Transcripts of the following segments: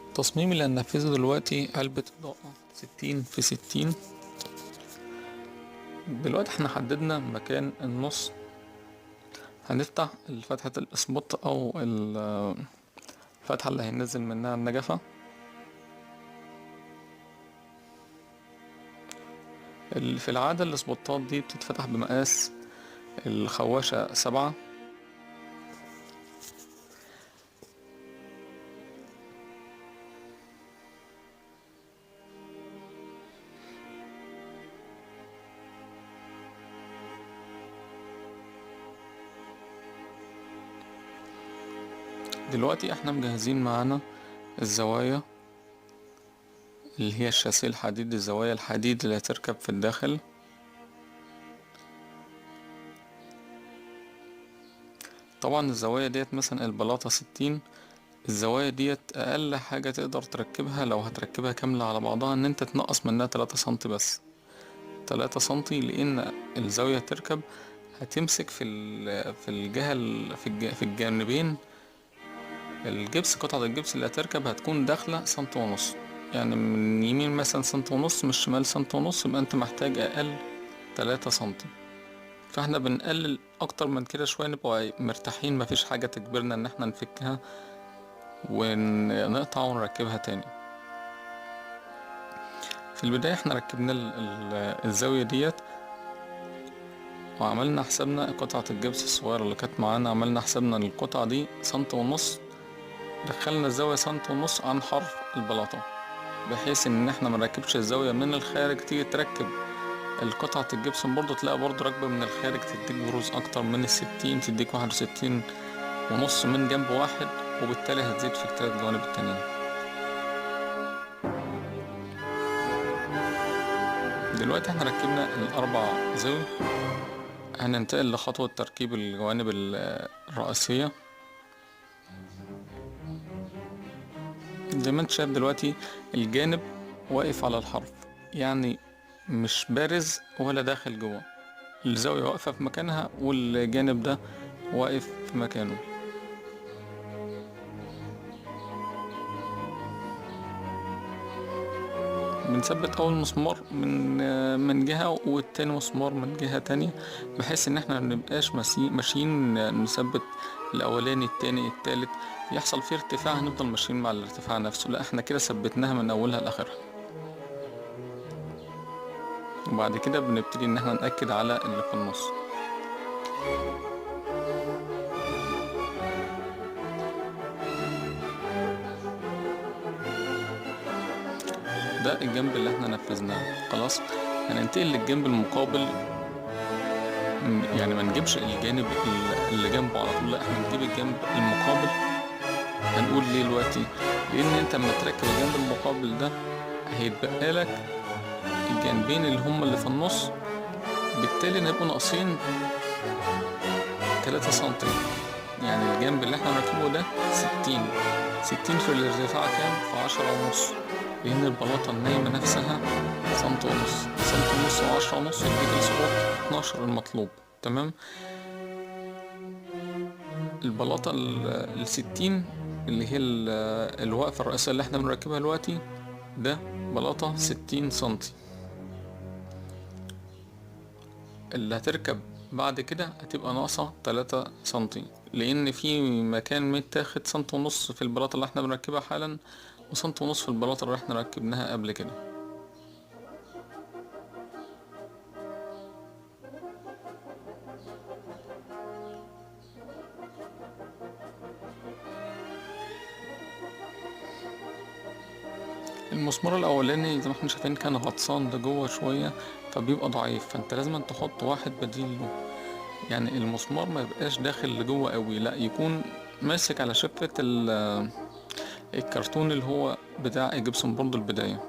التصميم اللي هننفذه دلوقتي علبة إضاءة 60 في 60. دلوقتي احنا حددنا مكان النص، هنفتح فتحة الاسبوت أو الفتحة اللي هينزل منها النجفة. في العادة الاسبوتات دي بتتفتح بمقاس الخواشة 7. دلوقتي احنا مجهزين معانا الزوايا اللي هي الشاسيه الحديد، الزوايا الحديد اللي هتركب في الداخل. طبعا الزوايا ديت مثلا البلاطة 60، الزوايا ديت اقل حاجة تقدر تركبها لو هتركبها كاملة على بعضها ان انت تنقص منها 3 سنتي بس، 3 سنتي، لان الزاوية تركب هتمسك في الجهة في الجانبين. الجبس، قطعة الجبس اللي هتركب هتكون داخلة سنتي ونص، يعني من يمين مثلا سنتي ونص، من الشمال سنتي ونص، يبقى انت محتاج اقل 3 سنتي. فاحنا بنقلل اكتر من كده شوية نبقى مرتاحين، مفيش حاجة تجبرنا ان احنا نفكها ونقطع ونركبها تاني. في البداية احنا ركبنا الزاوية ديت، وعملنا حسابنا قطعة الجبس الصغيرة اللي كانت معانا، عملنا حسابنا القطعة دي سنتي ونص، دخلنا الزاوية سنتي ونص عن حرف البلاطة، بحيث ان احنا منركبش الزاوية من الخارج تيجي تركب القطعة الجبسون برضو تلاقي برضو راكبة من الخارج، تديك بروز اكتر من 60، تديك 61 ونص من جنب واحد، وبالتالي هتزيد في التلات جوانب التانيين. دلوقتي احنا ركبنا الاربع زاوية، هننتقل لخطوة تركيب الجوانب الرئيسية. زي ما انت شايف دلوقتي الجانب واقف على الحرف، يعني مش بارز ولا داخل جوه، الزاوية واقفة في مكانها والجانب ده واقف في مكانه. بنثبت اول مسمار من جهة والتاني مسمار من جهة تانية، بحيث ان احنا منبقاش ماشيين نثبت الاولاني التاني التالت يحصل فيه ارتفاع هنفضل ماشيين مع الارتفاع نفسه، لا احنا كده ثبتناها من اولها لاخرها. وبعد كده بنبتدي ان احنا نأكد على اللي في النص. ده الجنب اللي احنا نفذناه خلاص. هننتقل للجنب المقابل، يعني ما نجيبش الجانب اللي جنبه على طول، لا احنا نجيب الجنب المقابل. هنقول ليه دلوقتي؟ لان انت لما تركب الجنب المقابل ده هيتبقى لك الجانبين اللي هما اللي في النص، بالتالي هيبقوا ناقصين 3 سنتي. يعني الجنب اللي احنا هنركبه ده 60 في الارتفاع كام؟ في 10 ونص، لان البلاطة النايمة نفسها سنتي ونص، سنتي ونص و10 ونص يديك السقوط 12 المطلوب. تمام. البلاطة ال60 اللي هي الوقفة الرئيسية اللي احنا بنركبها دلوقتي، ده بلاطة 60 سنتي. اللي هتركب بعد كده هتبقى ناقصة 3 سنتي، لان في مكان متاخد سنتي ونص في البلاطة اللي احنا بنركبها حالا، وسنتي ونص في البلاطة اللي احنا ركبناها قبل كده. المسمار الاولاني زي ما احنا شايفين كان غطسان لجوه شوية، فبيبقى ضعيف، فانت لازم تحط واحد بديل له، يعني المسمار ما يبقاش داخل لجوه قوي، لا يكون ماسك على شفة الكرتون اللي هو بتاع جيبسون بورد البداية.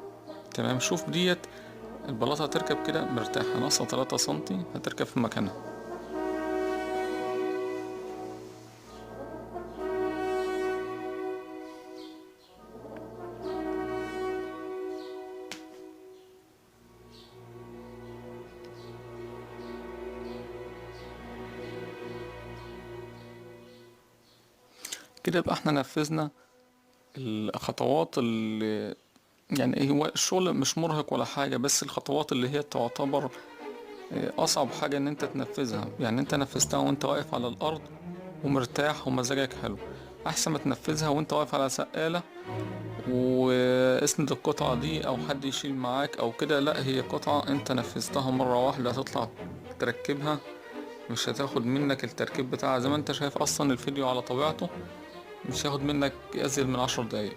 تمام. شوف ديت البلاطة هتركب كده مرتاحة، ناقصة 3 سنتي هتركب في مكانها. كده يبقى احنا نفذنا الخطوات اللي يعني هو الشغل مش مرهق ولا حاجة، بس الخطوات اللي هي تعتبر أصعب حاجة إن أنت تنفذها، يعني أنت نفذتها وأنت واقف على الأرض ومرتاح ومزاجك حلو، أحسن ما تنفذها وأنت واقف على سقالة واسند القطعة دي أو حد يشيل معاك أو كده. لأ، هي قطعة أنت نفذتها مرة واحدة هتطلع تركبها، مش هتاخد منك التركيب بتاعها زي ما أنت شايف أصلا الفيديو على طبيعته، مش هياخد منك أزيد من 10 دقايق.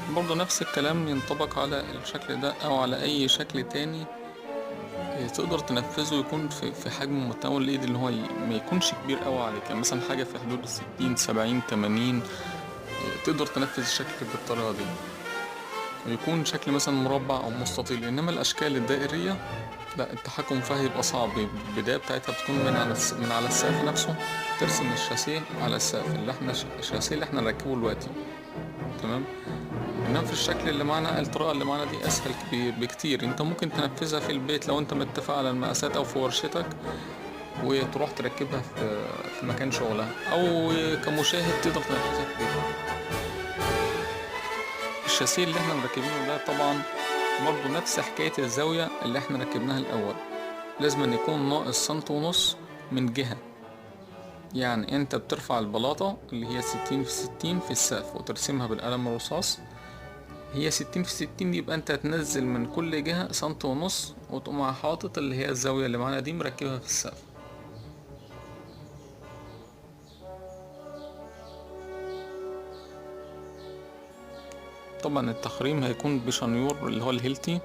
وبرضه نفس الكلام ينطبق على الشكل ده أو على أي شكل تاني تقدر تنفذه يكون في حجم متناول الإيد، اللي هو ما يكونش كبير أوي عليك، يعني مثلا حاجة في حدود 60 70 80 تقدر تنفذ الشكل بالطريقة دي، ويكون شكل مثلا مربع أو مستطيل. إنما الأشكال الدائرية لا، التحكم فيها يبقى صعب، البداية بتاعتها بتكون من على السقف نفسه، ترسم الشاسيه على السقف اللي احنا الشاسيه اللي احنا نركبه دلوقتي. تمام. انما في الشكل اللي معانا، الطريقة اللي معانا دي اسهل بكتير، انت ممكن تنفذها في البيت لو انت متفق على المقاسات او في ورشتك، وتروح تركبها في مكان شغلها، او كمشاهد تقدر تنفذها في بيتك. الشاسيه اللي احنا مركبينه ده طبعا برضه نفس حكاية الزاوية اللي احنا ركبناها الاول، لازم أن يكون ناقص سنت ونص من جهة. يعني انت بترفع البلاطة اللي هي 60 في 60 في السقف وترسمها بالقلم الرصاص، هي 60 في 60، يبقى انت هتنزل من كل جهة سنت ونص وتقوم حاطط اللي هي الزاوية اللي معانا دي مركبها في السقف. طبعا التخريم هيكون بشنيور اللي هو الهيلتي،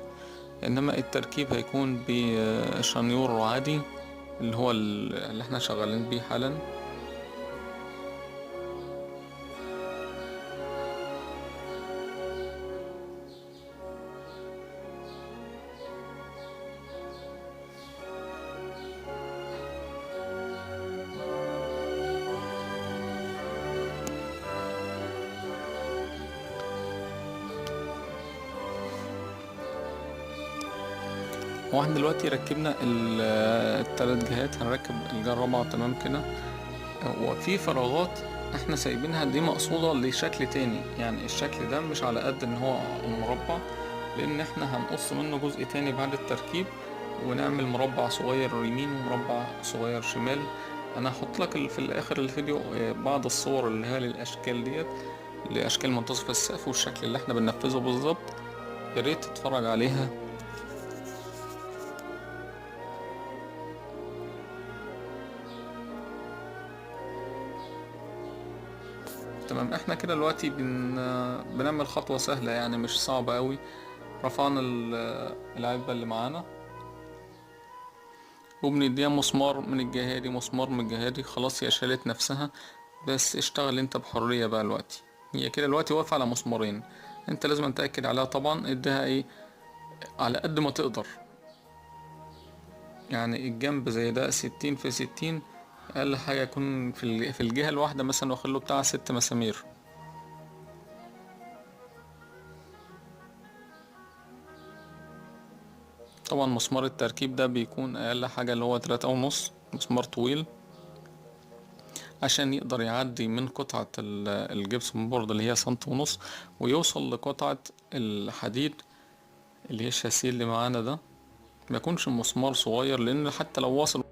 انما التركيب هيكون بشنيور عادي اللي هو اللي احنا شغالين بيه حالا. واحنا دلوقتي ركبنا التلات جهات، هنركب الجهة الرابعة تمام كده. وفي فراغات احنا سايبينها دي مقصودة لشكل تاني، يعني الشكل ده مش على قد ان هو مربع، لان احنا هنقص منه جزء تاني بعد التركيب ونعمل مربع صغير يمين ومربع صغير شمال. انا هحط لك في الاخر الفيديو بعض الصور اللي هي للاشكال ديت، لاشكال منتصف السقف والشكل اللي احنا بننفذه بالظبط، ياريت تتفرج عليها. تمام، احنا كده دلوقتي بنعمل خطوة سهلة يعني مش صعبة قوي. رفعنا العلبة اللي معانا وبنديها مسمار من الجهة دي مسمار من الجهة دي، خلاص هي شالت نفسها. بس اشتغل انت بحرية بقى دلوقتي، هي كده دلوقتي واقفة على مسمارين، انت لازم تأكد عليها طبعا، اديها ايه على قد ما تقدر. يعني الجنب زي ده 60 في 60، اقل حاجة يكون في الجهة الواحدة مثلا واخد له بتاع 6 مسامير. طبعا مسمار التركيب ده بيكون اقل حاجة اللي هو 3.5، مسمار طويل عشان يقدر يعدي من قطعة الجبسون بورد اللي هي سنت ونص ويوصل لقطعة الحديد اللي هي الشاسيه اللي معانا ده. ما يكونش مسمار صغير، لان حتى لو واصل